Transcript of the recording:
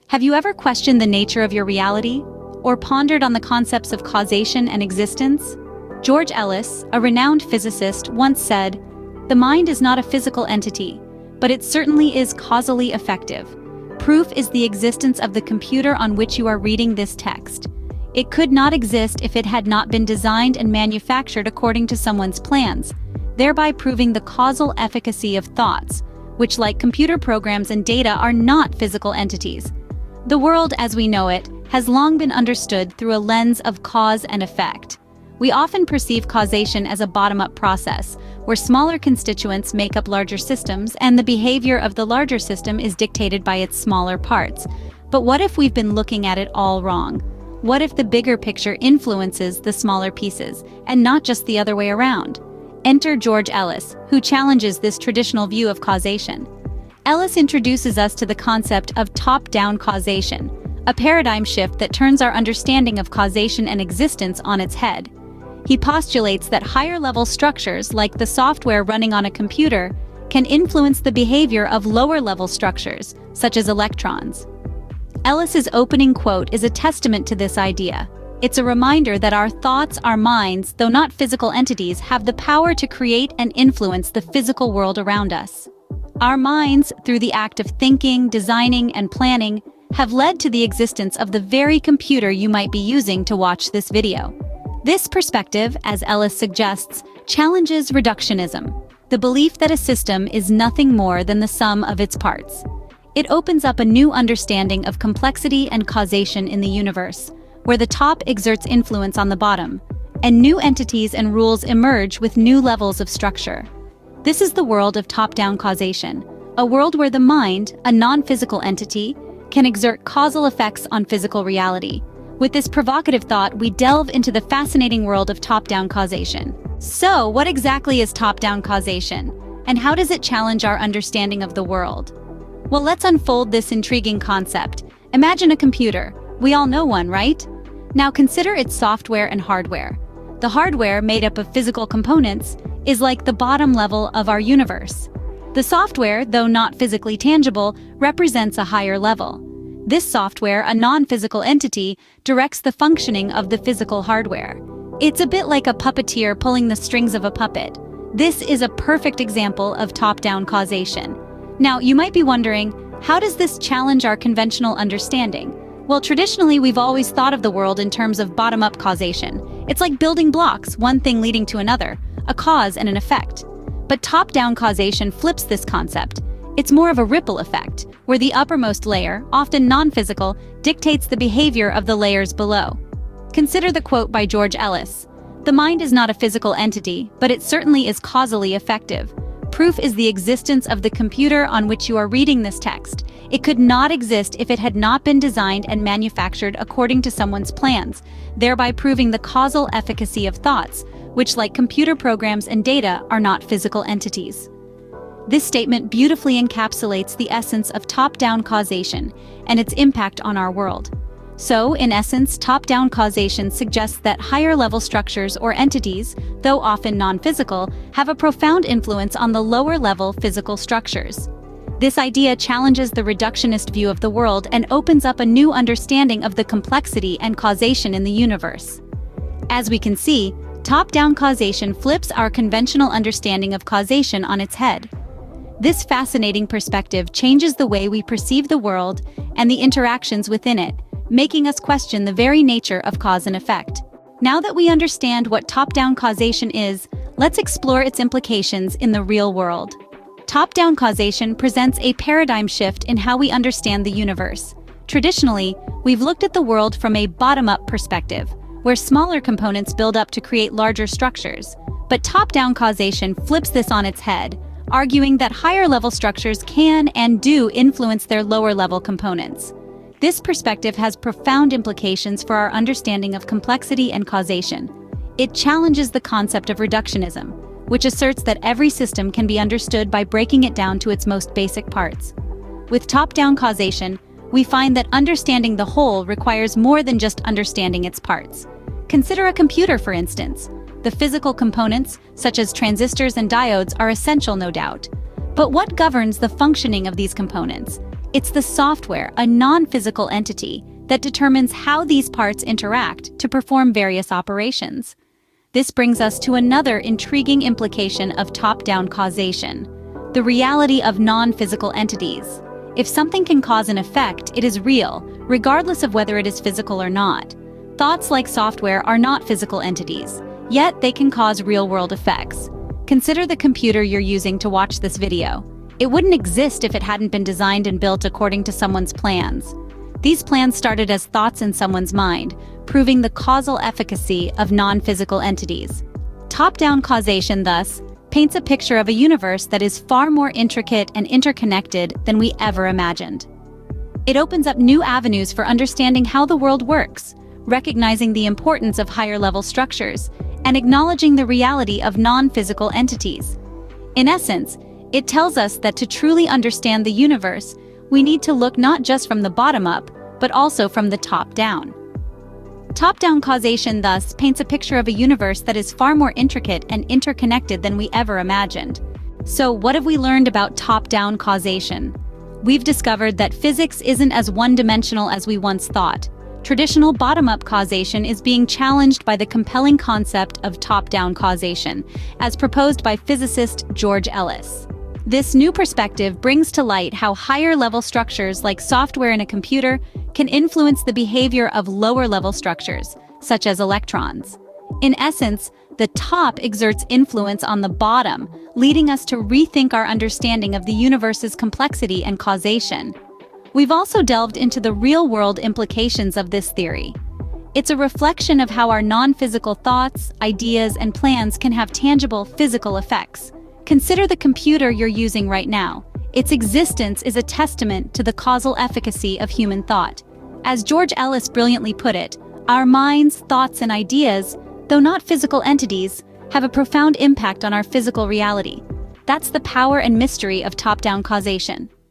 Have you ever questioned the nature of your reality? Or pondered on the concepts of causation and existence? George Ellis, a renowned physicist, once said, "The mind is not a physical entity, but it certainly is causally effective. Proof is the existence of the computer on which you are reading this text. It could not exist if it had not been designed and manufactured according to someone's plans, thereby proving the causal efficacy of thoughts, which, like computer programs and data, are not physical entities." The world as we know it has long been understood through a lens of cause and effect. We often perceive causation as a bottom-up process, where smaller constituents make up larger systems and the behavior of the larger system is dictated by its smaller parts. But what if we've been looking at it all wrong? What if the bigger picture influences the smaller pieces, and not just the other way around? Enter George Ellis, who challenges this traditional view of causation. Ellis introduces us to the concept of top-down causation, a paradigm shift that turns our understanding of causation and existence on its head. He postulates that higher-level structures, like the software running on a computer, can influence the behavior of lower-level structures, such as electrons. Ellis's opening quote is a testament to this idea. It's a reminder that our thoughts, our minds, though not physical entities, have the power to create and influence the physical world around us. Our minds, through the act of thinking, designing, and planning, have led to the existence of the very computer you might be using to watch this video. This perspective, as Ellis suggests, challenges reductionism, the belief that a system is nothing more than the sum of its parts. It opens up a new understanding of complexity and causation in the universe, where the top exerts influence on the bottom, and new entities and rules emerge with new levels of structure. This is the world of top-down causation, a world where the mind, a non-physical entity, can exert causal effects on physical reality. With this provocative thought, we delve into the fascinating world of top-down causation. So, what exactly is top-down causation? And how does it challenge our understanding of the world? Well, let's unfold this intriguing concept. Imagine a computer. We all know one, right? Now consider its software and hardware. The hardware, made up of physical components, is like the bottom level of our universe. The software, though not physically tangible, represents a higher level. This software, a non-physical entity, directs the functioning of the physical hardware. It's a bit like a puppeteer pulling the strings of a puppet. This is a perfect example of top-down causation. Now, you might be wondering, how does this challenge our conventional understanding? Well, traditionally, we've always thought of the world in terms of bottom-up causation. It's like building blocks, one thing leading to another, a cause and an effect. But top-down causation flips this concept. It's more of a ripple effect, where the uppermost layer, often non-physical, dictates the behavior of the layers below. Consider the quote by George Ellis. "The mind is not a physical entity, but it certainly is causally effective. Proof is the existence of the computer on which you are reading this text. It could not exist if it had not been designed and manufactured according to someone's plans, thereby proving the causal efficacy of thoughts, which, like computer programs and data, are not physical entities." This statement beautifully encapsulates the essence of top-down causation and its impact on our world. So, in essence, top-down causation suggests that higher-level structures or entities, though often non-physical, have a profound influence on the lower-level physical structures. This idea challenges the reductionist view of the world and opens up a new understanding of the complexity and causation in the universe. As we can see, top-down causation flips our conventional understanding of causation on its head. This fascinating perspective changes the way we perceive the world and the interactions within it, making us question the very nature of cause and effect. Now that we understand what top-down causation is, let's explore its implications in the real world. Top-down causation presents a paradigm shift in how we understand the universe. Traditionally, we've looked at the world from a bottom-up perspective, where smaller components build up to create larger structures. But top-down causation flips this on its head, arguing that higher-level structures can and do influence their lower-level components. This perspective has profound implications for our understanding of complexity and causation. It challenges the concept of reductionism, which asserts that every system can be understood by breaking it down to its most basic parts. With top-down causation, we find that understanding the whole requires more than just understanding its parts. Consider a computer, for instance. The physical components, such as transistors and diodes, are essential, no doubt. But what governs the functioning of these components? It's the software, a non-physical entity, that determines how these parts interact to perform various operations. This brings us to another intriguing implication of top-down causation: the reality of non-physical entities. If something can cause an effect, it is real, regardless of whether it is physical or not. Thoughts like software are not physical entities, yet they can cause real-world effects. Consider the computer you're using to watch this video. It wouldn't exist if it hadn't been designed and built according to someone's plans. These plans started as thoughts in someone's mind, proving the causal efficacy of non-physical entities. Top-down causation, thus, paints a picture of a universe that is far more intricate and interconnected than we ever imagined. It opens up new avenues for understanding how the world works, recognizing the importance of higher-level structures, and acknowledging the reality of non-physical entities. In essence, it tells us that to truly understand the universe, we need to look not just from the bottom up, but also from the top down. Top-down causation, thus, paints a picture of a universe that is far more intricate and interconnected than we ever imagined. So, what have we learned about top-down causation? We've discovered that physics isn't as one-dimensional as we once thought. Traditional bottom-up causation is being challenged by the compelling concept of top-down causation, as proposed by physicist George Ellis. This new perspective brings to light how higher-level structures like software in a computer can influence the behavior of lower-level structures, such as electrons. In essence, the top exerts influence on the bottom, leading us to rethink our understanding of the universe's complexity and causation. We've also delved into the real-world implications of this theory. It's a reflection of how our non-physical thoughts, ideas, and plans can have tangible physical effects. Consider the computer you're using right now. Its existence is a testament to the causal efficacy of human thought. As George Ellis brilliantly put it, our minds, thoughts, and ideas, though not physical entities, have a profound impact on our physical reality. That's the power and mystery of top-down causation.